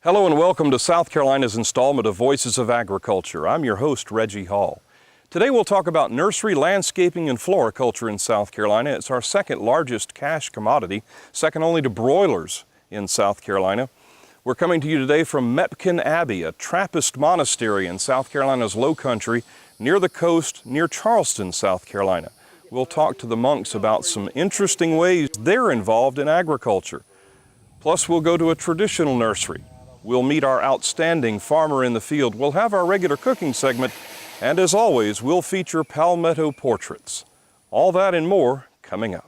Hello and welcome to South Carolina's installment of Voices of Agriculture. I'm your host, Reggie Hall. Today we'll talk about nursery, landscaping, and floriculture in South Carolina. It's our second largest cash commodity, second only to broilers in South Carolina. We're coming to you today from Mepkin Abbey, a Trappist monastery in South Carolina's low country, near the coast, near Charleston, South Carolina. We'll talk to the monks about some interesting ways they're involved in agriculture. Plus, we'll go to a traditional nursery. We'll meet our outstanding farmer in the field. We'll have our regular cooking segment. And as always, we'll feature palmetto portraits. All that and more coming up.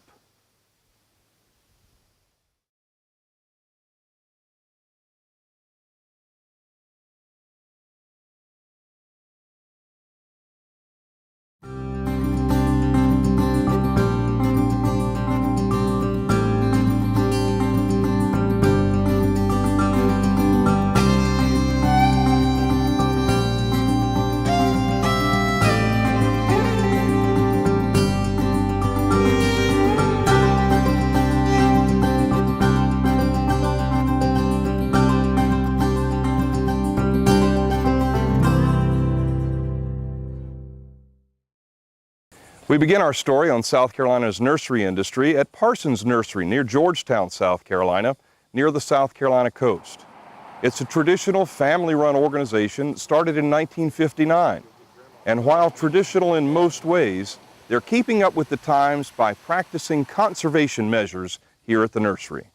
We begin our story on South Carolina's nursery industry at Parson's Nursery near Georgetown, South Carolina, near the South Carolina coast. It's a traditional family-run organization started in 1959. And while traditional in most ways, they're keeping up with the times by practicing conservation measures here at the nursery.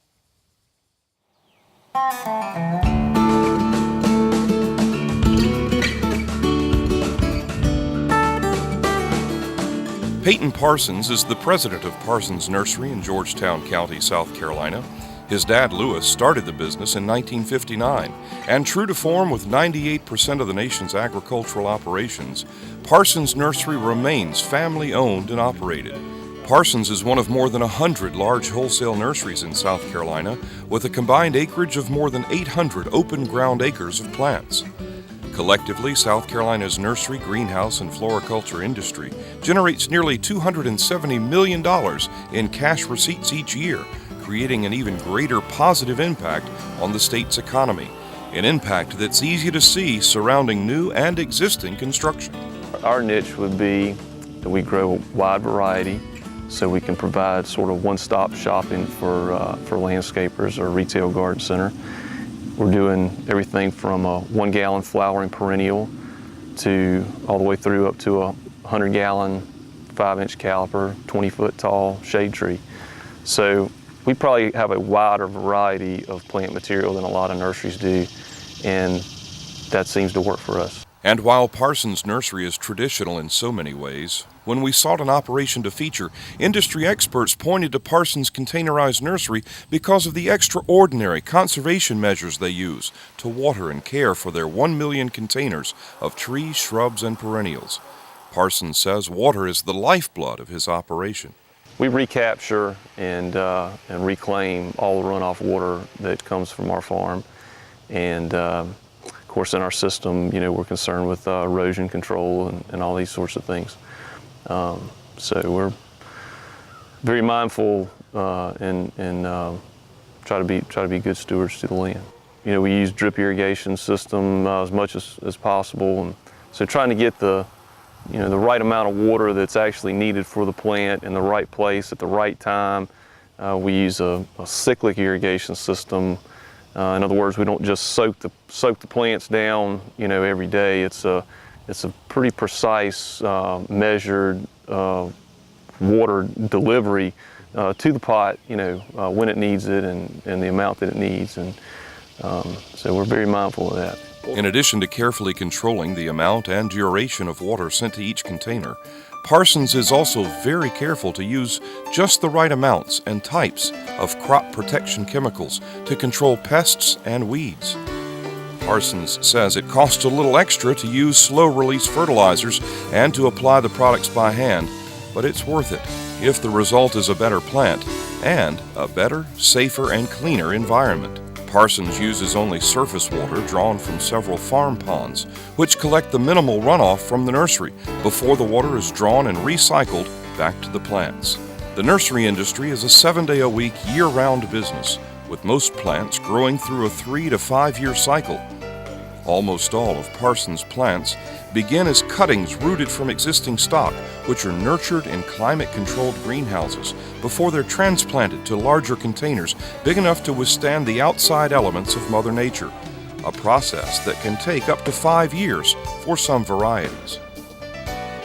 Peyton Parsons is the president of Parson's Nursery in Georgetown County, South Carolina. His dad, Lewis, started the business in 1959, and true to form with 98% of the nation's agricultural operations, Parson's Nursery remains family-owned and operated. Parson's is one of more than 100 large wholesale nurseries in South Carolina, with a combined acreage of more than 800 open-ground acres of plants. Collectively, South Carolina's nursery, greenhouse, and floriculture industry generates nearly $270 million in cash receipts each year, creating an even greater positive impact on the state's economy, an impact that's easy to see surrounding new and existing construction. Our niche would be that we grow a wide variety so we can provide sort of one-stop shopping for landscapers or retail garden center. We're doing everything from a 1-gallon flowering perennial to all the way through up to a 100-gallon 5-inch caliper, 20-foot tall shade tree. So we probably have a wider variety of plant material than a lot of nurseries do, and that seems to work for us. And while Parson's Nursery is traditional in so many ways, when we sought an operation to feature, industry experts pointed to Parson's containerized nursery because of the extraordinary conservation measures they use to water and care for their 1 million containers of trees, shrubs, and perennials. Parson says water is the lifeblood of his operation. We recapture and reclaim all the runoff water that comes from our farm, and of course, in our system, we're concerned with erosion control and all these sorts of things. So we're very mindful and try to be good stewards to the land. We use drip irrigation system as much as possible, and so trying to get the right amount of water that's actually needed for the plant in the right place at the right time. We use a cyclic irrigation system. In other words, we don't just soak the plants down, every day. It's a pretty precise, measured water delivery to the pot, when it needs it and the amount that it needs, and so we're very mindful of that. In addition to carefully controlling the amount and duration of water sent to each container, Parsons is also very careful to use just the right amounts and types of crop protection chemicals to control pests and weeds. Parsons says it costs a little extra to use slow-release fertilizers and to apply the products by hand, but it's worth it if the result is a better plant and a better, safer, and cleaner environment. Parsons uses only surface water drawn from several farm ponds, which collect the minimal runoff from the nursery before the water is drawn and recycled back to the plants. The nursery industry is a 7-day-a-week, year-round business with most plants growing through a 3 to 5 year cycle. Almost all of Parson's plants begin as cuttings rooted from existing stock, which are nurtured in climate-controlled greenhouses before they're transplanted to larger containers big enough to withstand the outside elements of Mother Nature, a process that can take up to 5 years for some varieties.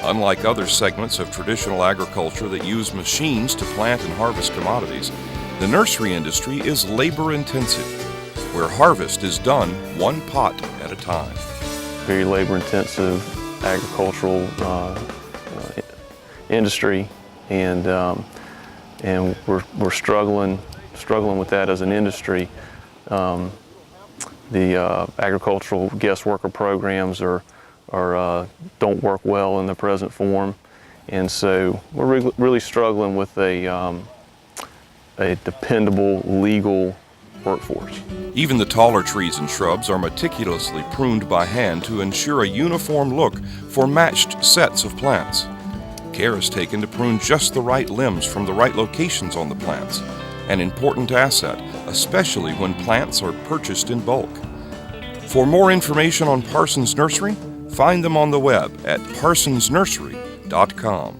Unlike other segments of traditional agriculture that use machines to plant and harvest commodities, the nursery industry is labor-intensive, where harvest is done one pot at a time. Very labor-intensive agricultural industry, and we're struggling with that as an industry. The agricultural guest worker programs don't work well in the present form, and so we're really struggling with a dependable legal workforce. Even the taller trees and shrubs are meticulously pruned by hand to ensure a uniform look for matched sets of plants. Care is taken to prune just the right limbs from the right locations on the plants, an important asset, especially when plants are purchased in bulk. For more information on Parson's Nursery, find them on the web at parsonsnursery.com.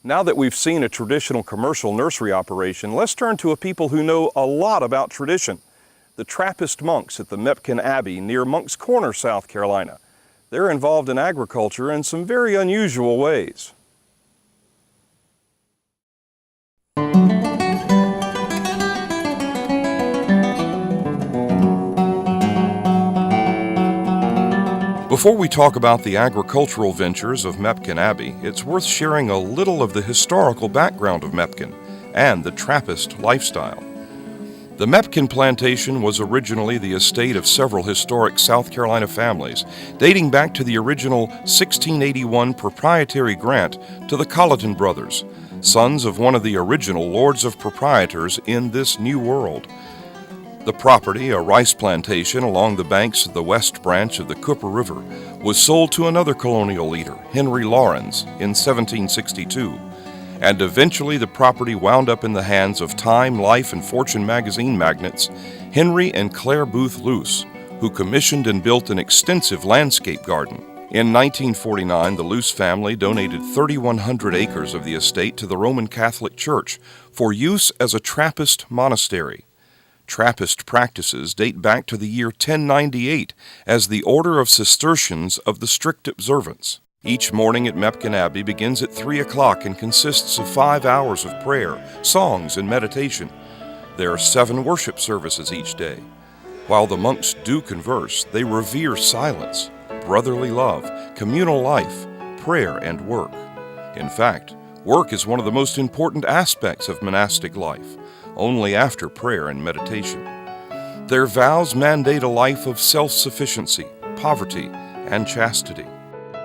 Now that we've seen a traditional commercial nursery operation, let's turn to a people who know a lot about tradition. The Trappist monks at the Mepkin Abbey near Moncks Corner, South Carolina. They're involved in agriculture in some very unusual ways. Before we talk about the agricultural ventures of Mepkin Abbey, it's worth sharing a little of the historical background of Mepkin and the Trappist lifestyle. The Mepkin plantation was originally the estate of several historic South Carolina families, dating back to the original 1681 proprietary grant to the Colleton brothers, sons of one of the original lords of proprietors in this new world. The property, a rice plantation along the banks of the West Branch of the Cooper River, was sold to another colonial leader, Henry Lawrence, in 1762, and eventually the property wound up in the hands of Time, Life, and Fortune magazine magnates Henry and Claire Booth Luce, who commissioned and built an extensive landscape garden. In 1949, the Luce family donated 3,100 acres of the estate to the Roman Catholic Church for use as a Trappist monastery. Trappist practices date back to the year 1098 as the Order of Cistercians of the Strict Observance. Each morning at Mepkin Abbey begins at 3 o'clock and consists of 5 hours of prayer, songs, and meditation. There are 7 worship services each day. While the monks do converse, they revere silence, brotherly love, communal life, prayer, and work. In fact, work is one of the most important aspects of monastic life, only after prayer and meditation. Their vows mandate a life of self-sufficiency, poverty, and chastity.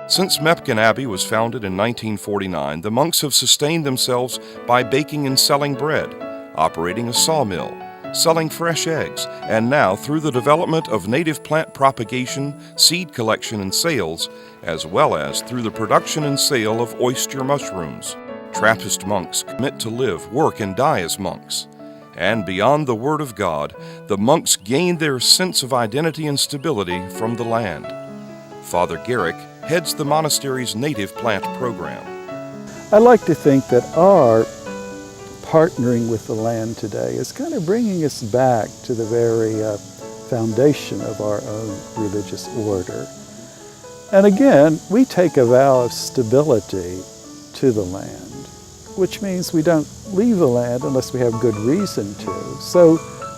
Since Mepkin Abbey was founded in 1949, the monks have sustained themselves by baking and selling bread, operating a sawmill, selling fresh eggs, and now through the development of native plant propagation, seed collection and sales, as well as through the production and sale of oyster mushrooms. Trappist monks commit to live, work, and die as monks. And beyond the Word of God, the monks gain their sense of identity and stability from the land. Father Garrick heads the monastery's native plant program. I like to think that our partnering with the land today is kind of bringing us back to the very foundation of our own religious order. And again, we take a vow of stability to the land. which means we don't leave the land unless we have good reason to. So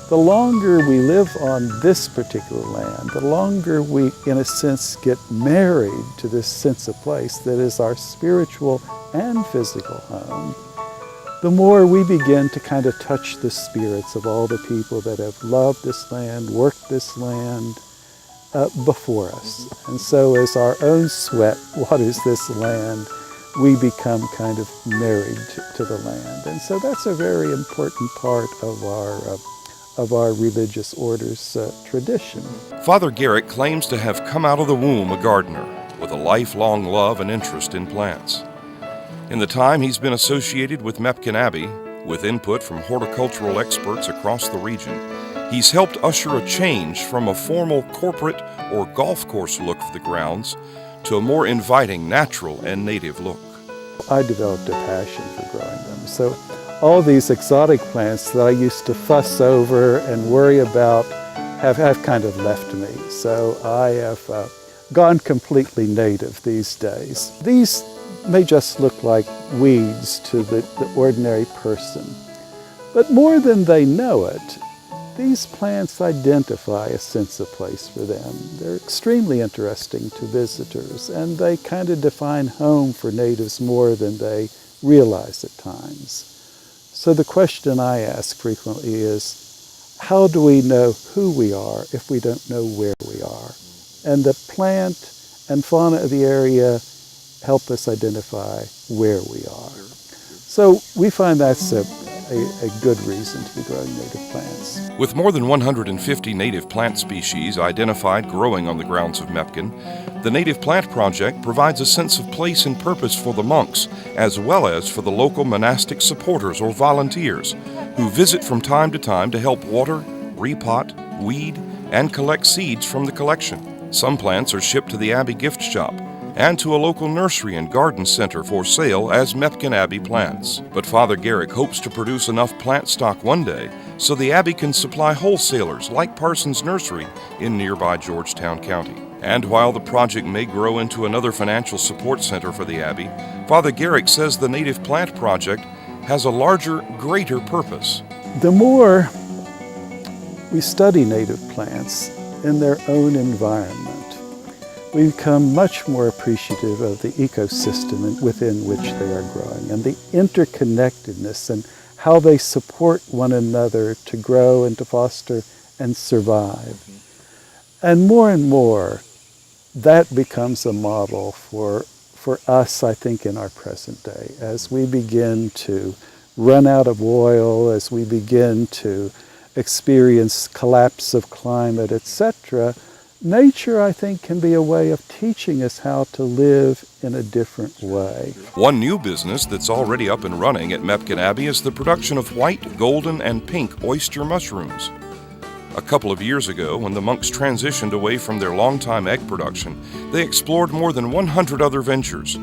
the longer we live on this particular land, the longer we, in a sense, get married to this sense of place that is our spiritual and physical home, the more we begin to kind of touch the spirits of all the people that have loved this land, worked this land before us. And so as our own sweat waters this land, we become kind of married to the land. And so that's a very important part of our religious order's tradition. Father Garrick claims to have come out of the womb a gardener with a lifelong love and interest in plants. In the time he's been associated with Mepkin Abbey, with input from horticultural experts across the region, he's helped usher a change from a formal corporate or golf course look of the grounds to a more inviting, natural, and native look. I developed a passion for growing them. So all these exotic plants that I used to fuss over and worry about have kind of left me. So I have gone completely native these days. These may just look like weeds to the ordinary person, but more than they know it, these plants identify a sense of place for them. They're extremely interesting to visitors, and they kind of define home for natives more than they realize at times. So the question I ask frequently is, how do we know who we are if we don't know where we are? And the plant and fauna of the area help us identify where we are. So we find that's a good reason to be growing native plants. With more than 150 native plant species identified growing on the grounds of Mepkin, the Native Plant Project provides a sense of place and purpose for the monks, as well as for the local monastic supporters or volunteers who visit from time to time to help water, repot, weed, and collect seeds from the collection. Some plants are shipped to the Abbey gift shop and to a local nursery and garden center for sale as Mepkin Abbey plants. But Father Garrick hopes to produce enough plant stock one day so the Abbey can supply wholesalers like Parson's Nursery in nearby Georgetown County. And while the project may grow into another financial support center for the Abbey, Father Garrick says the Native Plant Project has a larger, greater purpose. The more we study native plants in their own environment, we become much more appreciative of the ecosystem within which they are growing and the interconnectedness and how they support one another to grow and to foster and survive. And more, that becomes a model for us, I think, in our present day. As we begin to run out of oil, as we begin to experience collapse of climate, etc., nature, I think, can be a way of teaching us how to live in a different way. One new business that's already up and running at Mepkin Abbey is the production of white, golden, and pink oyster mushrooms. A couple of years ago, when the monks transitioned away from their longtime egg production, they explored more than 100 other ventures.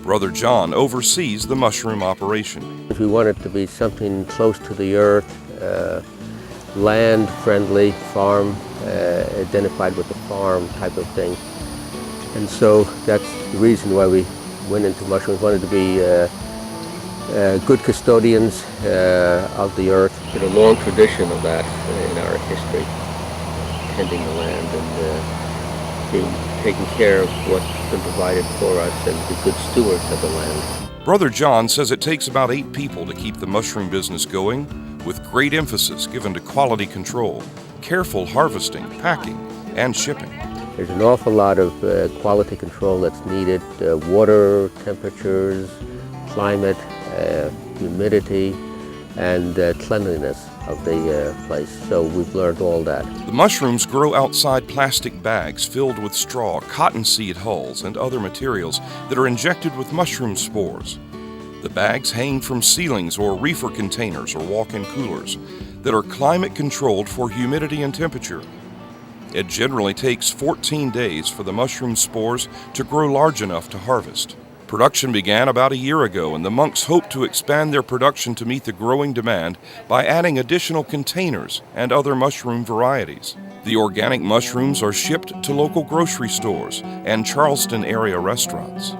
Brother John oversees the mushroom operation. We want it to be something close to the earth, land-friendly, farm, identified with the farm type of thing. And so that's the reason why we went into mushrooms. We wanted to be good custodians of the earth. There's a long tradition of that in our history, tending the land and taking care of what's been provided for us and be good stewards of the land. Brother John says it takes about 8 people to keep the mushroom business going, with great emphasis given to quality control, careful harvesting, packing, and shipping. There's an awful lot of quality control that's needed, water, temperatures, climate, humidity, and cleanliness of the place. So we've learned all that. The mushrooms grow outside plastic bags filled with straw, cottonseed hulls, and other materials that are injected with mushroom spores. The bags hang from ceilings or reefer containers or walk-in coolers that are climate controlled for humidity and temperature. It generally takes 14 days for the mushroom spores to grow large enough to harvest. Production began about a year ago, and the monks hope to expand their production to meet the growing demand by adding additional containers and other mushroom varieties. The organic mushrooms are shipped to local grocery stores and Charleston area restaurants.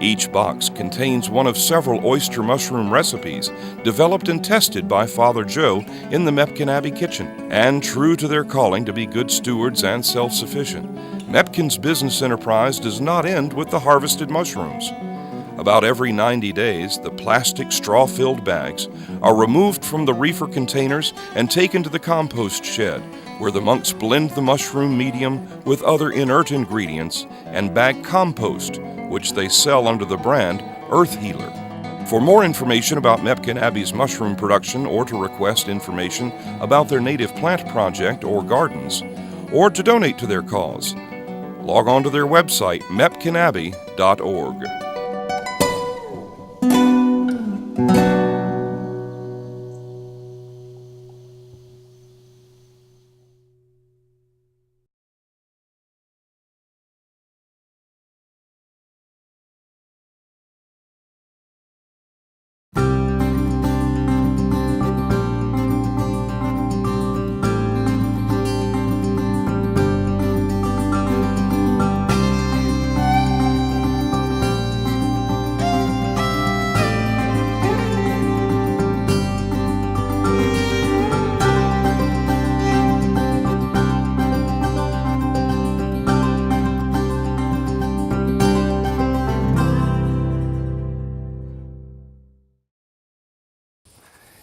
Each box contains one of several oyster mushroom recipes developed and tested by Father Joe in the Mepkin Abbey kitchen. And true to their calling to be good stewards and self-sufficient, Mepkin's business enterprise does not end with the harvested mushrooms. About every 90 days, the plastic straw-filled bags are removed from the reefer containers and taken to the compost shed, where the monks blend the mushroom medium with other inert ingredients and bag compost, which they sell under the brand Earth Healer. For more information about Mepkin Abbey's mushroom production, or to request information about their native plant project or gardens, or to donate to their cause, log on to their website, mepkinabbey.org.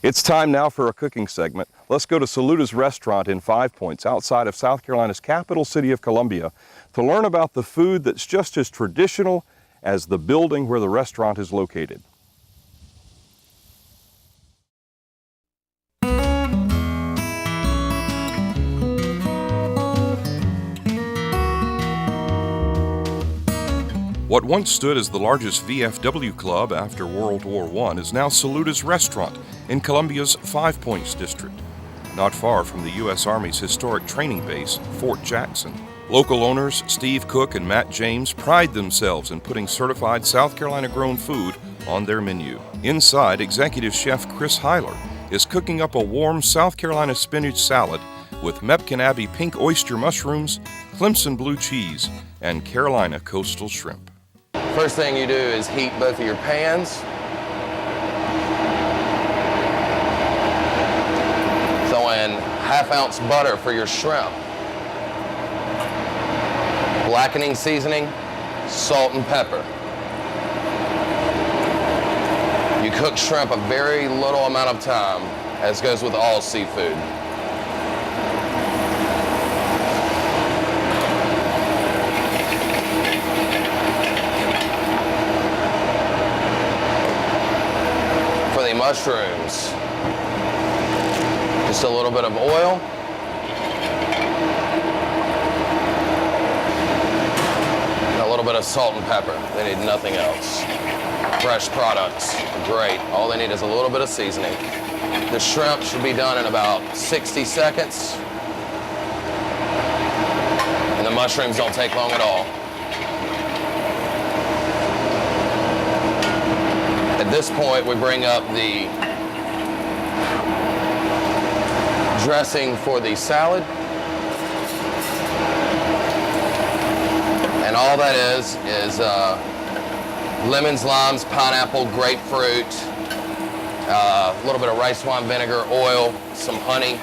It's time now for a cooking segment. Let's go to Saluta's restaurant in 5 Points outside of South Carolina's capital city of Columbia to learn about the food that's just as traditional as the building where the restaurant is located. What once stood as the largest VFW club after World War I is now Saluta's restaurant in Columbia's 5 Points district, not far from the U.S. Army's historic training base, Fort Jackson. Local owners Steve Cook and Matt James pride themselves in putting certified South Carolina-grown food on their menu. Inside, executive chef Chris Heiler is cooking up a warm South Carolina spinach salad with Mepkin Abbey pink oyster mushrooms, Clemson blue cheese, and Carolina coastal shrimp. First thing you do is heat both of your pans. Throw in half-ounce butter for your shrimp. Blackening seasoning, salt and pepper. You cook shrimp a very little amount of time, as goes with all seafood. Mushrooms, just a little bit of oil, and a little bit of salt and pepper. They need nothing else. Fresh products, great. All they need is a little bit of seasoning. The shrimp should be done in about 60 seconds, and the mushrooms don't take long at all. At this point, we bring up the dressing for the salad. And all that is lemons, limes, pineapple, grapefruit, a little bit of rice wine vinegar, oil, some honey,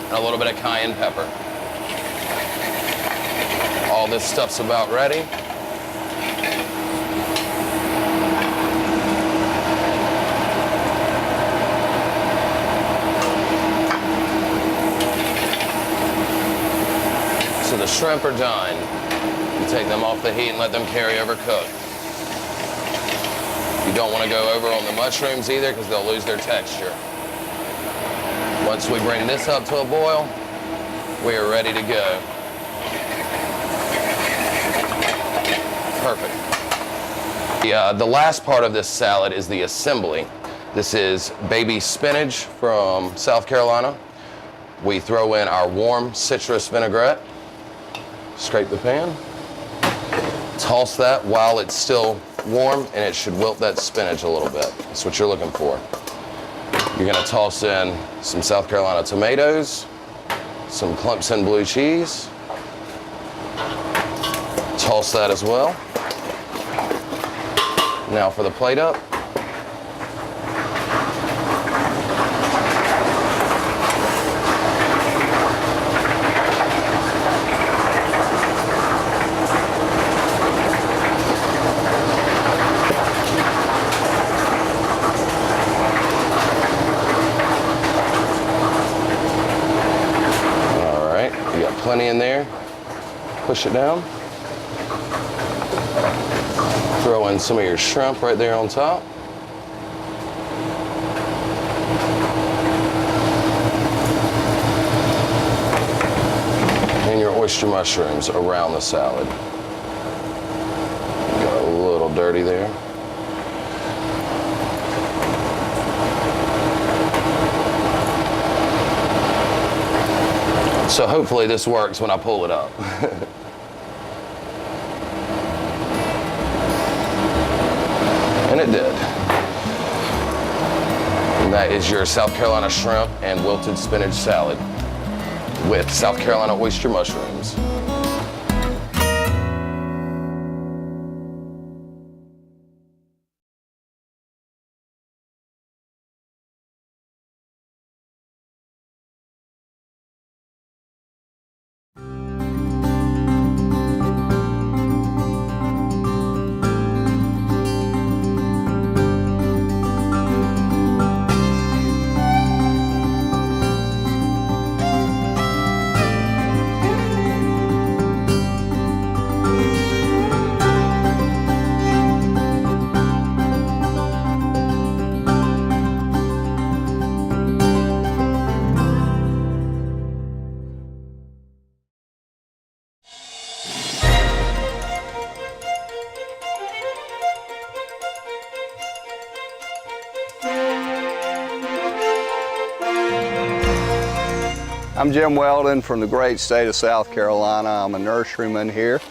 and a little bit of cayenne pepper. All this stuff's about ready. So the shrimp are done. You take them off the heat and let them carry over cook. You don't want to go over on the mushrooms either because they'll lose their texture. Once we bring this up to a boil, we are ready to go. Perfect. The last part of this salad is the assembly. This is baby spinach from South Carolina. We throw in our warm citrus vinaigrette. Scrape the pan, toss that while it's still warm, and it should wilt that spinach a little bit. That's what you're looking for. You're gonna toss in some South Carolina tomatoes, some Clemson blue cheese, toss that as well. Now for the plate up. Plenty in there. Push it down. Throw in some of your shrimp right there on top. And your oyster mushrooms around the salad. Got a little dirty there. So hopefully this works when I pull it up. And it did. And that is your South Carolina shrimp and wilted spinach salad with South Carolina oyster mushrooms. I'm Jim Weldon from the great state of South Carolina. I'm a nurseryman here.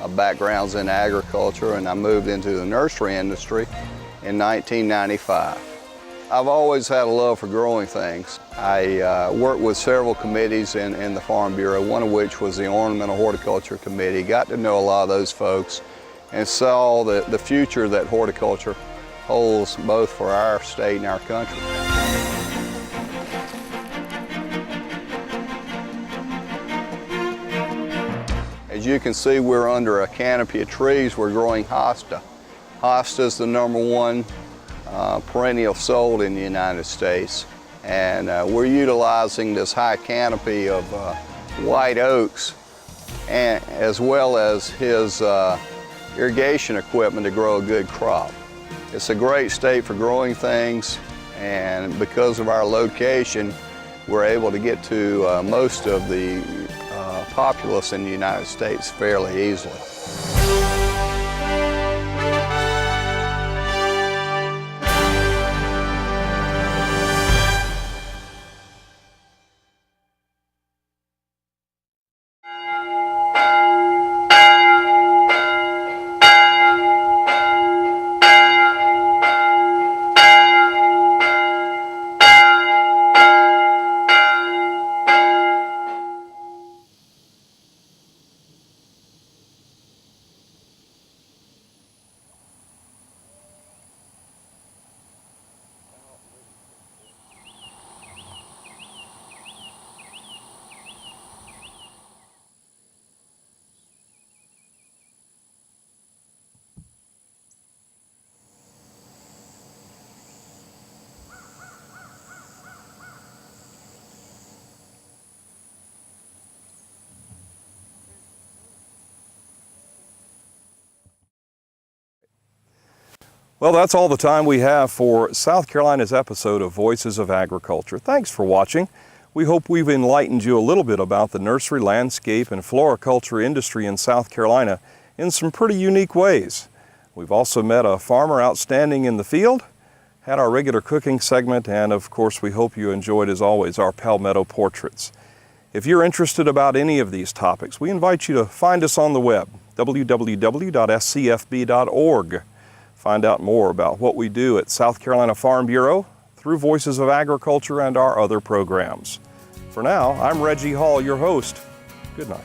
My background's in agriculture, and I moved into the nursery industry in 1995. I've always had a love for growing things. I worked with several committees in the Farm Bureau, one of which was the Ornamental Horticulture Committee. Got to know a lot of those folks and saw the future that horticulture holds both for our state and our country. As you can see, we're under a canopy of trees. We're growing hosta. Hosta is the #1 perennial sold in the United States. And we're utilizing this high canopy of white oaks, and as well as his irrigation equipment to grow a good crop. It's a great state for growing things, and because of our location, we're able to get to most of the populace in the United States fairly easily. Well, that's all the time we have for South Carolina's episode of Voices of Agriculture. Thanks for watching. We hope we've enlightened you a little bit about the nursery landscape and floriculture industry in South Carolina in some pretty unique ways. We've also met a farmer outstanding in the field, had our regular cooking segment, and of course we hope you enjoyed, as always, our Palmetto portraits. If you're interested about any of these topics, we invite you to find us on the web, www.scfb.org. Find out more about what we do at South Carolina Farm Bureau through Voices of Agriculture and our other programs. For now, I'm Reggie Hall, your host. Good night.